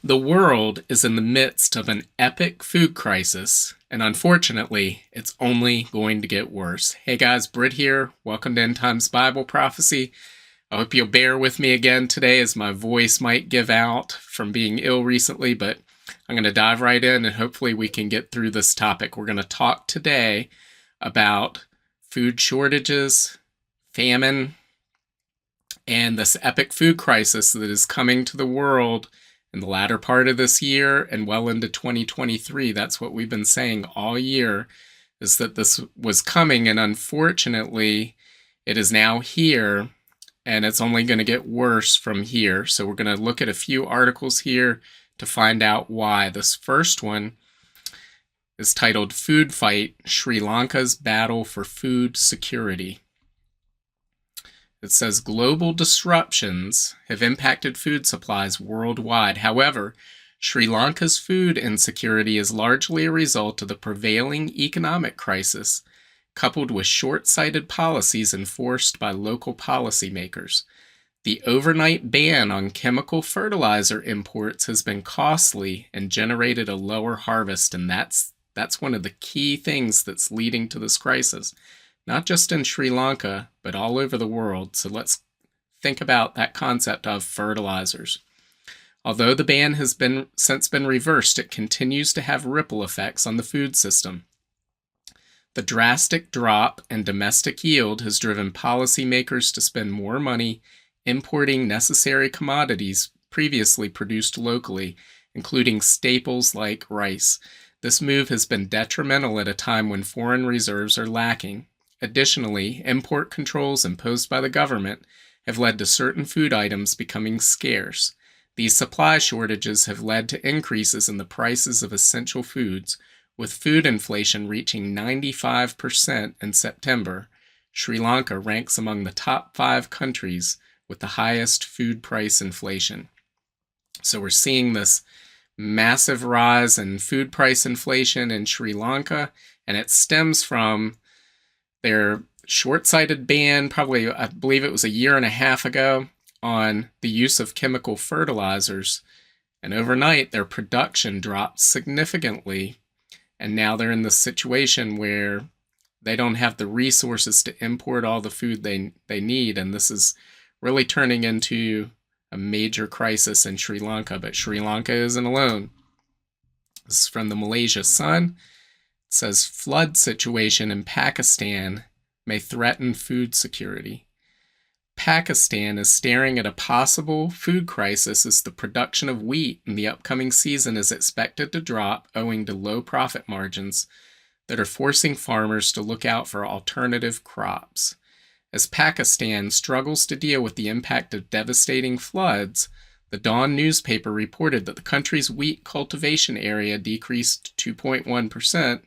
The world is in the midst of an epic food crisis, and unfortunately, it's only going to get worse. Hey guys, Britt here. Welcome to End Times Bible Prophecy. I hope you'll bear with me again today as my voice might give out from being ill recently, but I'm going to dive right in and hopefully we can get through this topic. We're going to talk today about food shortages, famine, and this epic food crisis that is coming to the world in the latter part of this year and well into 2023. That's what we've been saying all year, is that this was coming, and unfortunately it is now here, and it's only going to get worse from here. So we're going to look at a few articles here to find out why. This first one is titled Food Fight: Sri Lanka's Battle for Food Security. It says global disruptions have impacted food supplies worldwide. However, Sri Lanka's food insecurity is largely a result of the prevailing economic crisis, coupled with short-sighted policies enforced by local policymakers. The overnight ban on chemical fertilizer imports has been costly and generated a lower harvest, and that's one of the key things that's leading to this crisis. Not just in Sri Lanka, but all over the world. So let's think about that concept of fertilizers. Although the ban has since been reversed, it continues to have ripple effects on the food system. The drastic drop in domestic yield has driven policymakers to spend more money importing necessary commodities previously produced locally, including staples like rice. This move has been detrimental at a time when foreign reserves are lacking. Additionally, import controls imposed by the government have led to certain food items becoming scarce. These supply shortages have led to increases in the prices of essential foods, with food inflation reaching 95% in September. Sri Lanka ranks among the top 5 countries with the highest food price inflation. So we're seeing this massive rise in food price inflation in Sri Lanka, and it stems from their short-sighted ban, probably, I believe it was a year and a half ago, on the use of chemical fertilizers. And overnight, their production dropped significantly. And now they're in this situation where they don't have the resources to import all the food they need. And this is really turning into a major crisis in Sri Lanka. But Sri Lanka isn't alone. This is from the Malaysia Sun. It says flood situation in Pakistan may threaten food security. Pakistan is staring at a possible food crisis as the production of wheat in the upcoming season is expected to drop owing to low profit margins that are forcing farmers to look out for alternative crops. As Pakistan struggles to deal with the impact of devastating floods, the Dawn newspaper reported that the country's wheat cultivation area decreased 2.1%.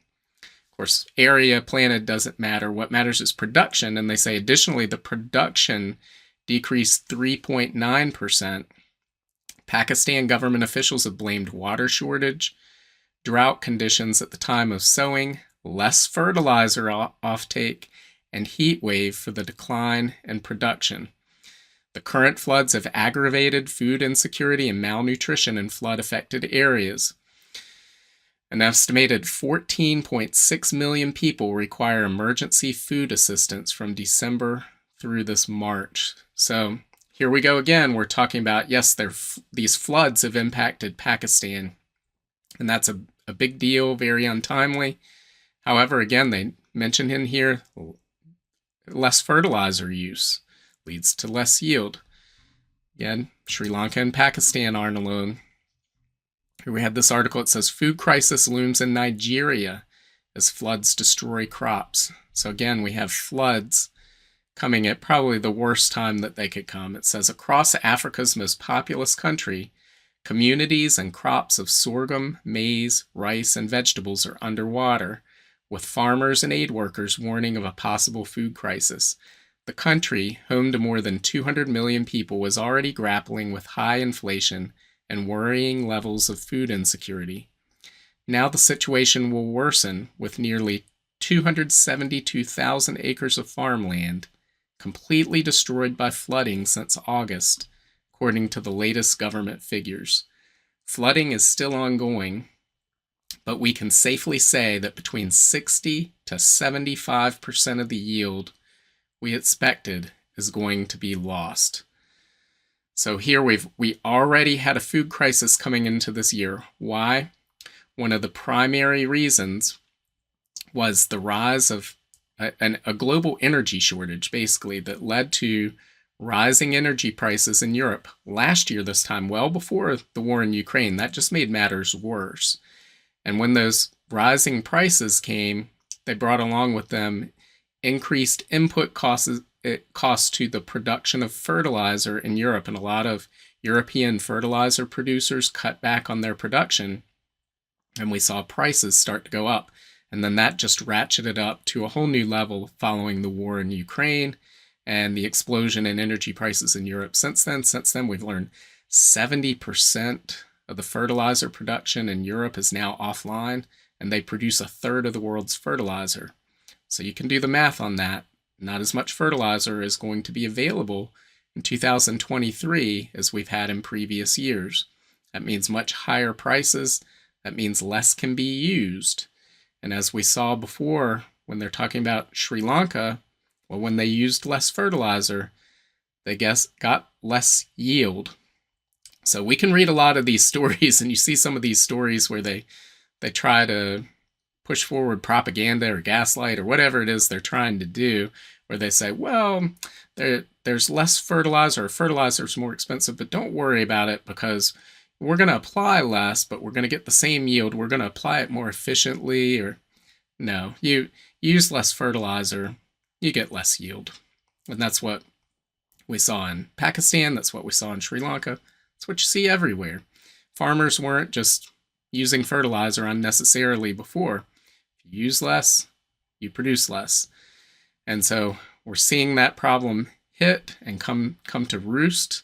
Of course, area planted doesn't matter. What matters is production, and they say additionally the production decreased 3.9%. Pakistan government officials have blamed water shortage, drought conditions at the time of sowing, less fertilizer offtake, and heat wave for the decline in production. The current floods have aggravated food insecurity and malnutrition in flood-affected areas. An estimated 14.6 million people require emergency food assistance from December through this March. So here we go again. We're talking about, yes, these floods have impacted Pakistan, and that's a big deal, very untimely. However, again, they mention in here less fertilizer use leads to less yield. Again, Sri Lanka and Pakistan aren't alone. Here we have this article. It says food crisis looms in Nigeria as floods destroy crops. So again, we have floods coming at probably the worst time that they could come. It says across Africa's most populous country, communities and crops of sorghum, maize, rice, and vegetables are underwater, with farmers and aid workers warning of a possible food crisis. The country, home to more than 200 million people, was already grappling with high inflation and worrying levels of food insecurity. Now the situation will worsen, with nearly 272,000 acres of farmland completely destroyed by flooding since August, according to the latest government figures. Flooding is still ongoing, but we can safely say that between 60 to 75% of the yield we expected is going to be lost. So here we already had a food crisis coming into this year. Why? One of the primary reasons was the rise of a global energy shortage, basically, that led to rising energy prices in Europe last year, this time, well before the war in Ukraine. That just made matters worse. And when those rising prices came, they brought along with them increased input costs to the production of fertilizer in Europe. And a lot of European fertilizer producers cut back on their production, and we saw prices start to go up. And then that just ratcheted up to a whole new level following the war in Ukraine and the explosion in energy prices in Europe. Since then, we've learned 70% of the fertilizer production in Europe is now offline, and they produce a third of the world's fertilizer. So you can do the math on that. Not as much fertilizer is going to be available in 2023 as we've had in previous years. That means much higher prices. That means less can be used. And as we saw before, when they're talking about Sri Lanka, well, when they used less fertilizer, they got less yield. So we can read a lot of these stories, and you see some of these stories where they try to push forward propaganda or gaslight or whatever it is they're trying to do, where they say, well, there's less fertilizer, or fertilizer's more expensive, but don't worry about it because we're going to apply less, but we're going to get the same yield. We're going to apply it more efficiently. Or no, you use less fertilizer, you get less yield. And that's what we saw in Pakistan. That's what we saw in Sri Lanka. That's what you see everywhere. Farmers weren't just using fertilizer unnecessarily before. If you use less, you produce less. And so we're seeing that problem hit and come to roost.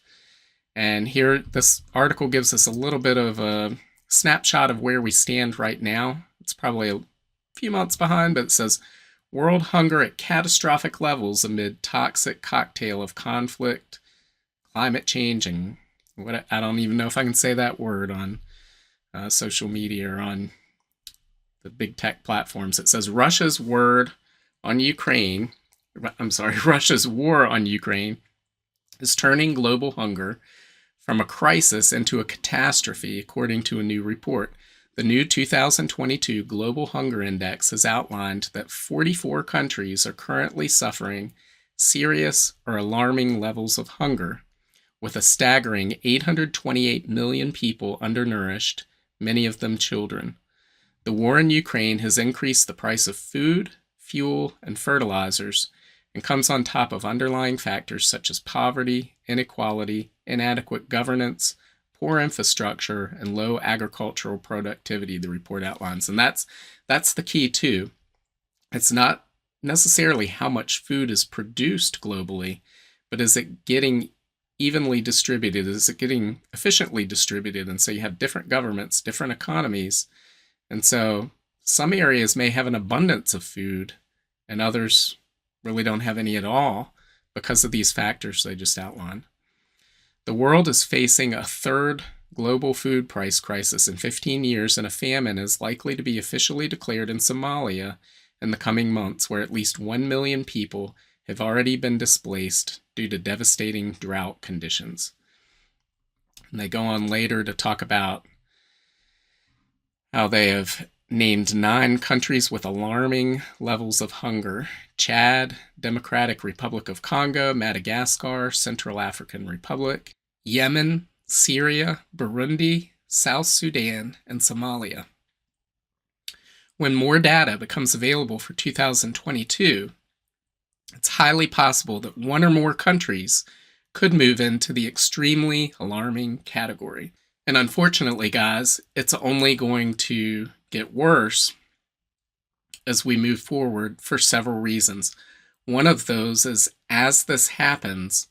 And here, this article gives us a little bit of a snapshot of where we stand right now. It's probably a few months behind, but it says, world hunger at catastrophic levels amid toxic cocktail of conflict, climate change, and what I don't even know if I can say that word on social media or on the big tech platforms. It says Russia's war on Ukraine is turning global hunger from a crisis into a catastrophe, according to a new report. The new 2022 Global Hunger Index has outlined that 44 countries are currently suffering serious or alarming levels of hunger, with a staggering 828 million people undernourished, many of them children. The war in Ukraine has increased the price of food, fuel, and fertilizers, and comes on top of underlying factors such as poverty, inequality, inadequate governance, poor infrastructure, and low agricultural productivity, the report outlines. And that's the key too. It's not necessarily how much food is produced globally, but is it getting evenly distributed? Is it getting efficiently distributed? And so you have different governments, different economies. And so some areas may have an abundance of food and others really don't have any at all because of these factors they just outlined. The world is facing a third global food price crisis in 15 years, and a famine is likely to be officially declared in Somalia in the coming months, where at least 1 million people have already been displaced due to devastating drought conditions. And they go on later to talk about how they have named 9 countries with alarming levels of hunger: Chad, Democratic Republic of Congo, Madagascar, Central African Republic, Yemen, Syria, Burundi, South Sudan, and Somalia. When more data becomes available for 2022, it's highly possible that one or more countries could move into the extremely alarming category. And unfortunately, guys, it's only going to get worse as we move forward for several reasons. One of those is, as this happens,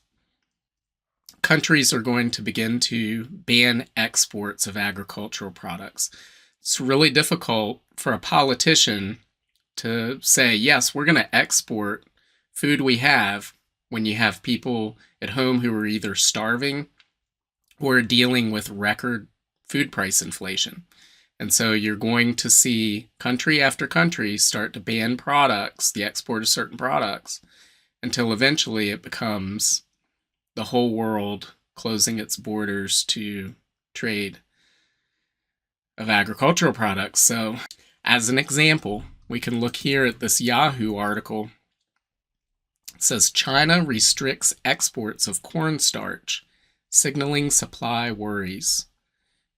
countries are going to begin to ban exports of agricultural products. It's really difficult for a politician to say, yes, we're going to export food we have, when you have people at home who are either starving or dealing with record food price inflation. And so you're going to see country after country start to ban products, the export of certain products, until eventually it becomes the whole world closing its borders to trade of agricultural products. So, as an example, we can look here at this Yahoo article. It says China restricts exports of cornstarch, signaling supply worries.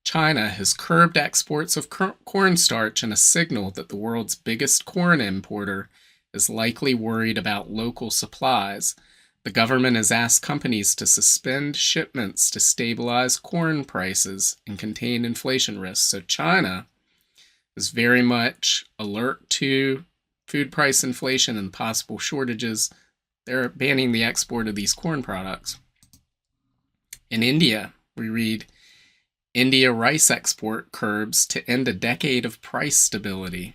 China has curbed exports of cornstarch in a signal that the world's biggest corn importer is likely worried about local supplies. The government has asked companies to suspend shipments to stabilize corn prices and contain inflation risks. So China is very much alert to food price inflation and possible shortages. They're banning the export of these corn products. In India, we read, India rice export curbs to end a decade of price stability.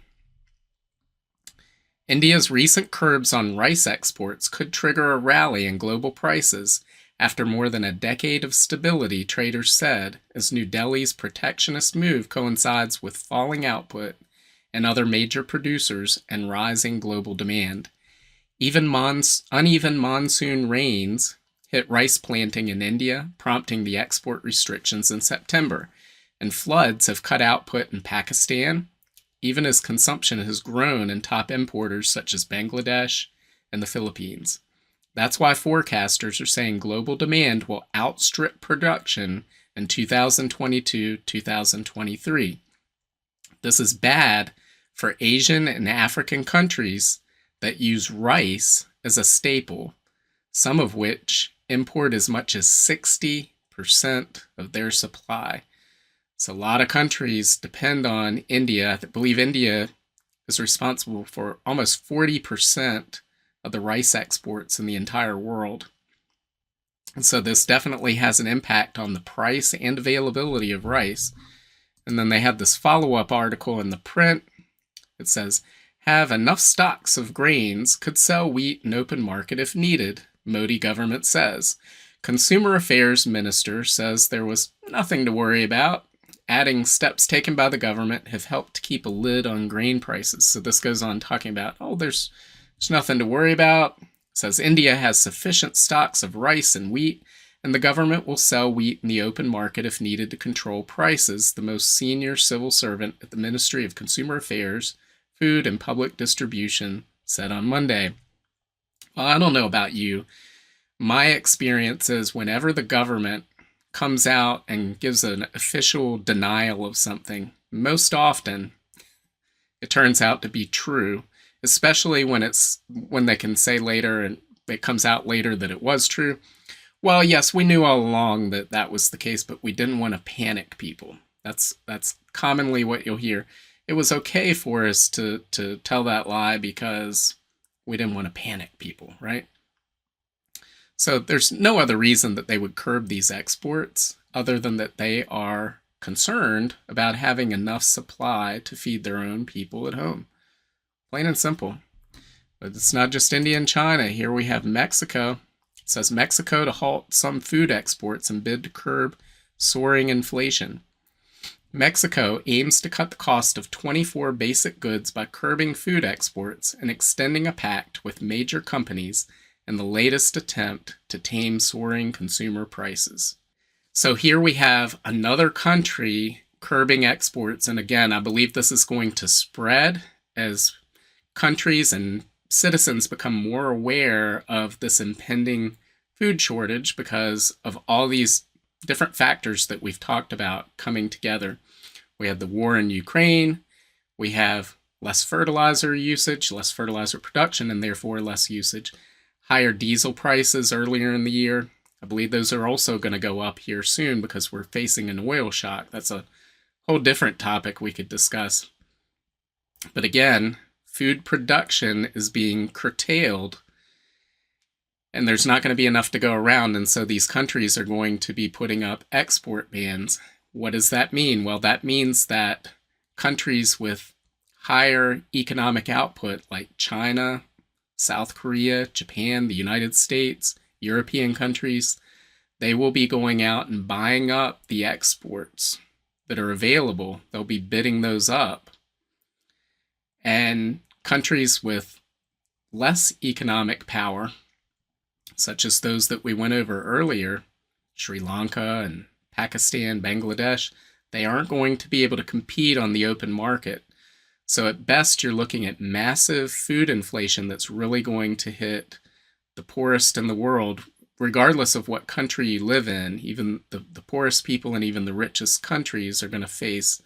India's recent curbs on rice exports could trigger a rally in global prices after more than a decade of stability, traders said, as New Delhi's protectionist move coincides with falling output and other major producers and rising global demand. Even uneven monsoon rains hit rice planting in India, prompting the export restrictions in September, and floods have cut output in Pakistan, even as consumption has grown in top importers such as Bangladesh and the Philippines. That's why forecasters are saying global demand will outstrip production in 2022-2023. This is bad for Asian and African countries that use rice as a staple, some of which import as much as 60% of their supply. So a lot of countries depend on India. I believe India is responsible for almost 40% of the rice exports in the entire world. And so this definitely has an impact on the price and availability of rice. And then they had this follow-up article in the print. It says, have enough stocks of grains, could sell wheat in open market if needed, Modi government says. Consumer Affairs Minister says there was nothing to worry about, adding steps taken by the government have helped to keep a lid on grain prices. So this goes on talking about, there's nothing to worry about. It says India has sufficient stocks of rice and wheat, and the government will sell wheat in the open market if needed to control prices, the most senior civil servant at the Ministry of Consumer Affairs, Food and Public Distribution said on Monday. Well, I don't know about you. My experience is whenever the government comes out and gives an official denial of something, most often it turns out to be true, especially when they can say later and it comes out later that it was true. Well, yes, we knew all along that that was the case, but we didn't want to panic people. That's commonly what you'll hear. It was okay for us to tell that lie because we didn't want to panic people, right? So there's no other reason that they would curb these exports other than that they are concerned about having enough supply to feed their own people at home. Plain and simple. But it's not just India and China. Here we have Mexico. It says Mexico to halt some food exports and bid to curb soaring inflation. Mexico aims to cut the cost of 24 basic goods by curbing food exports and extending a pact with major companies in the latest attempt to tame soaring consumer prices. So here we have another country curbing exports, and again, I believe this is going to spread as countries and citizens become more aware of this impending food shortage because of all these different factors that we've talked about coming together. We had the war in Ukraine, we have less fertilizer usage, less fertilizer production, and therefore less usage. Higher diesel prices earlier in the year. I believe those are also going to go up here soon because we're facing an oil shock. That's a whole different topic we could discuss. But again, food production is being curtailed and there's not going to be enough to go around, and so these countries are going to be putting up export bans. What does that mean? Well, that means that countries with higher economic output like China, South Korea, Japan, the United States, European countries, they will be going out and buying up the exports that are available, they'll be bidding those up. And countries with less economic power, such as those that we went over earlier, Sri Lanka and Pakistan, Bangladesh, they aren't going to be able to compete on the open market. So at best, you're looking at massive food inflation that's really going to hit the poorest in the world, regardless of what country you live in. Even the poorest people and even the richest countries are going to face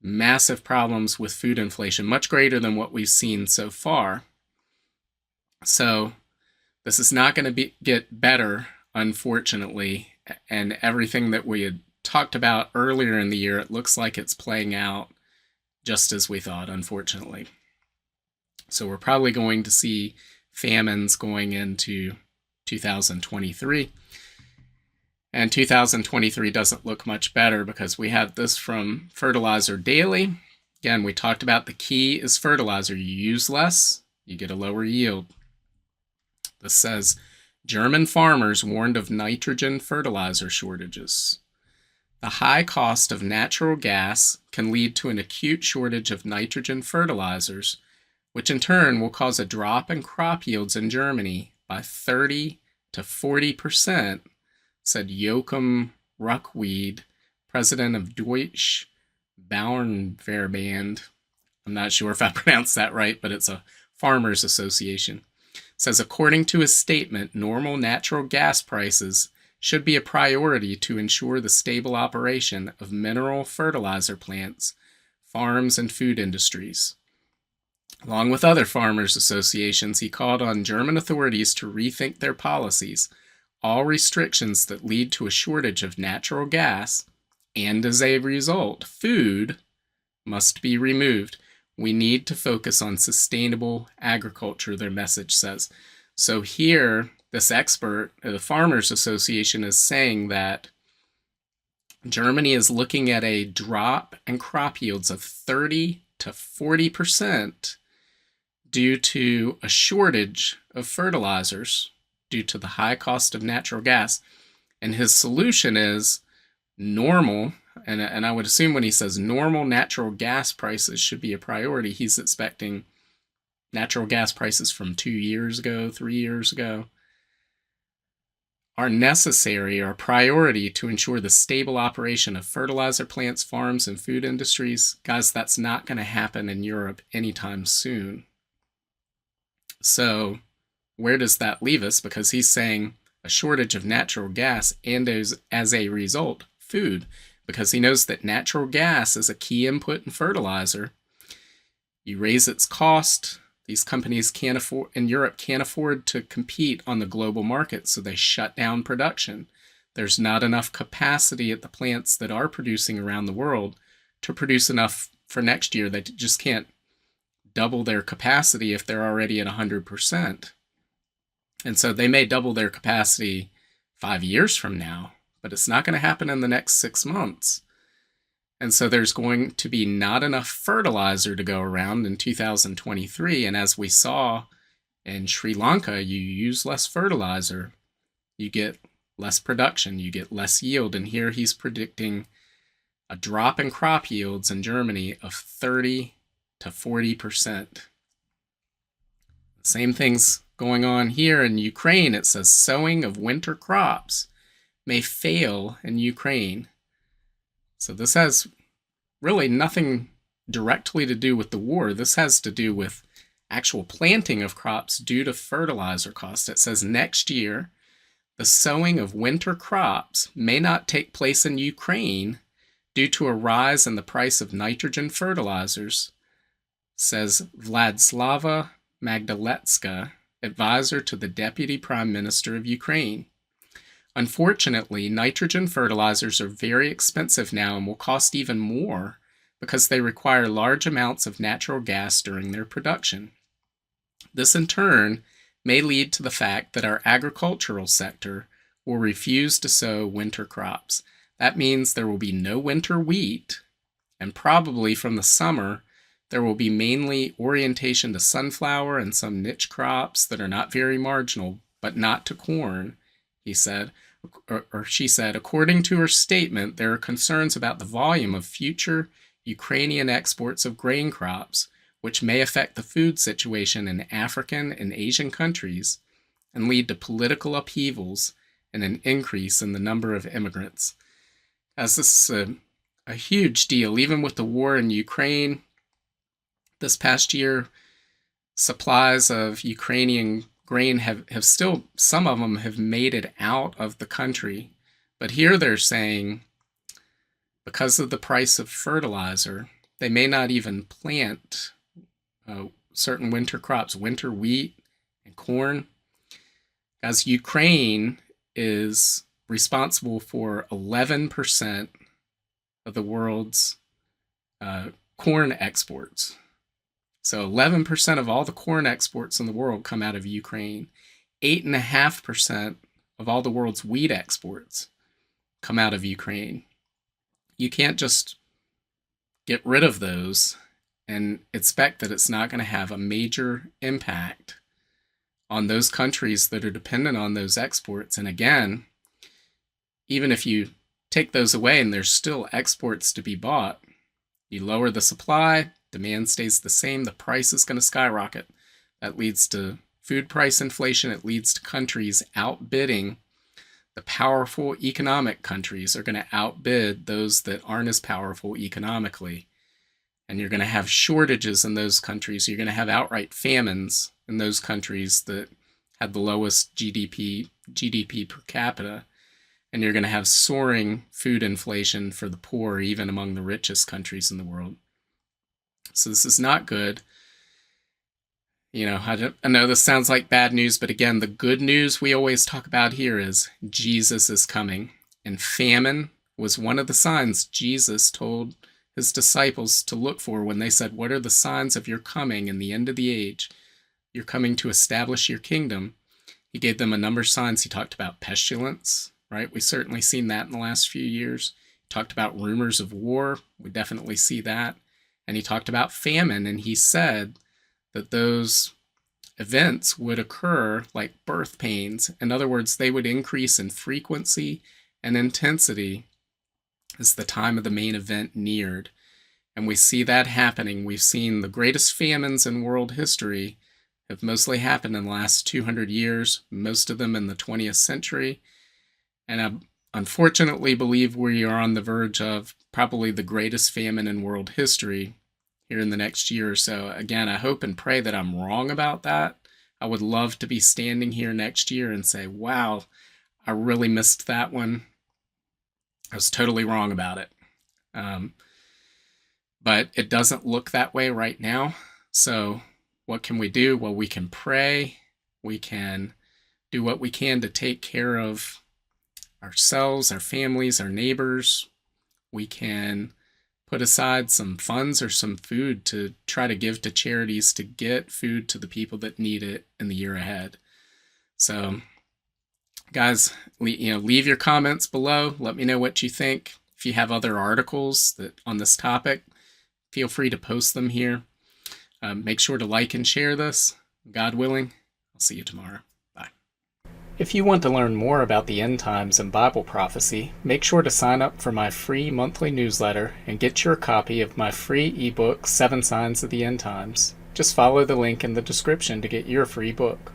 massive problems with food inflation, much greater than what we've seen so far. So this is not going to get better, unfortunately, and everything that we had talked about earlier in the year, it looks like it's playing out just as we thought, unfortunately. So we're probably going to see famines going into 2023. And 2023 doesn't look much better because we have this from Fertilizer Daily. Again, we talked about the key is fertilizer. You use less, you get a lower yield. This says, German farmers warned of nitrogen fertilizer shortages. The high cost of natural gas can lead to an acute shortage of nitrogen fertilizers, which in turn will cause a drop in crop yields in Germany by 30 to 40%, said Joachim Ruckweed, president of Deutsche Bauernverband. I'm not sure if I pronounced that right, but it's a farmers association. Says, according to his statement, normal natural gas prices should be a priority to ensure the stable operation of mineral fertilizer plants, farms, and food industries. Along with other farmers' associations, he called on German authorities to rethink their policies. All restrictions that lead to a shortage of natural gas, and as a result, food, must be removed. We need to focus on sustainable agriculture, their message says. So here, this expert, the Farmers Association, is saying that Germany is looking at a drop in crop yields of 30 to 40% due to a shortage of fertilizers due to the high cost of natural gas. And his solution is normal, and I would assume when he says normal natural gas prices should be a priority, he's expecting natural gas prices from 2 years ago, 3 years ago, are necessary or a priority to ensure the stable operation of fertilizer plants, farms, and food industries. Guys, that's not going to happen in Europe anytime soon. So where does that leave us? Because he's saying a shortage of natural gas and as a result, food, because he knows that natural gas is a key input in fertilizer. You raise its cost. These companies in Europe can't afford to compete on the global market, so they shut down production. There's not enough capacity at the plants that are producing around the world to produce enough for next year. They just can't double their capacity if they're already at 100%. And so they may double their capacity 5 years from now, but it's not going to happen in the next 6 months. And so there's going to be not enough fertilizer to go around in 2023. And as we saw in Sri Lanka, you use less fertilizer, you get less production, you get less yield. And here he's predicting a drop in crop yields in Germany of 30 to 40%. Same thing's going on here in Ukraine. It says sowing of winter crops may fail in Ukraine. So this has really nothing directly to do with the war. This has to do with actual planting of crops due to fertilizer costs. It says next year, the sowing of winter crops may not take place in Ukraine due to a rise in the price of nitrogen fertilizers, says Vladislava Magdaletska, advisor to the Deputy Prime Minister of Ukraine. Unfortunately, nitrogen fertilizers are very expensive now and will cost even more because they require large amounts of natural gas during their production. This in turn may lead to the fact that our agricultural sector will refuse to sow winter crops. That means there will be no winter wheat, and probably from the summer, there will be mainly orientation to sunflower and some niche crops that are not very marginal, but not to corn, he said. or she said, according to her statement, there are concerns about the volume of future Ukrainian exports of grain crops, which may affect the food situation in African and Asian countries and lead to political upheavals and an increase in the number of immigrants. As this is a huge deal, even with the war in Ukraine this past year, supplies of Ukrainian grain have still, some of them have made it out of the country. But here they're saying, because of the price of fertilizer, they may not even plant certain winter crops, winter wheat and corn. As Ukraine is responsible for 11% of the world's corn exports. So 11% of all the corn exports in the world come out of Ukraine. 8.5% of all the world's wheat exports come out of Ukraine. You can't just get rid of those and expect that it's not going to have a major impact on those countries that are dependent on those exports. And again, even if you take those away and there's still exports to be bought, you lower the supply, demand stays the same, the price is going to skyrocket. That leads to food price inflation. It leads to countries outbidding. The powerful economic countries are going to outbid those that aren't as powerful economically. And you're going to have shortages in those countries. You're going to have outright famines in those countries that had the lowest GDP per capita. And you're going to have soaring food inflation for the poor, even among the richest countries in the world. So this is not good. You know, I know this sounds like bad news, but again, the good news we always talk about here is Jesus is coming. And famine was one of the signs Jesus told his disciples to look for when they said, what are the signs of your coming in the end of the age? You're coming to establish your kingdom. He gave them a number of signs. He talked about pestilence, right? We've certainly seen that in the last few years. He talked about rumors of war. We definitely see that. And he talked about famine, and he said that those events would occur like birth pains. In other words, they would increase in frequency and intensity as the time of the main event neared. And we see that happening. We've seen the greatest famines in world history have mostly happened in the last 200 years, most of them in the 20th century. And I unfortunately believe we are on the verge of probably the greatest famine in world history here in the next year or so. Again, I hope and pray that I'm wrong about that. I would love to be standing here next year and say, wow, I really missed that one. I was totally wrong about it. But it doesn't look that way right now. So what can we do? Well, we can pray. We can do what we can to take care of ourselves, our families, our neighbors. We can put aside some funds or some food to try to give to charities to get food to the people that need it in the year ahead. So, guys, leave your comments below. Let me know what you think. If you have other articles on this topic, feel free to post them here. Make sure to like and share this. God willing, I'll see you tomorrow. If you want to learn more about the end times and Bible prophecy, make sure to sign up for my free monthly newsletter and get your copy of my free ebook, 7 Signs of the End Times. Just follow the link in the description to get your free book.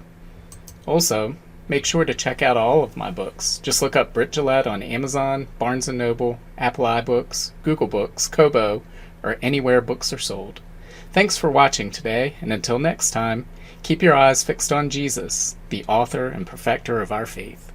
Also, make sure to check out all of my books. Just look up Britt on Amazon, Barnes & Noble, Apple iBooks, Google Books, Kobo, or anywhere books are sold. Thanks for watching today, and until next time, keep your eyes fixed on Jesus, the author and perfecter of our faith.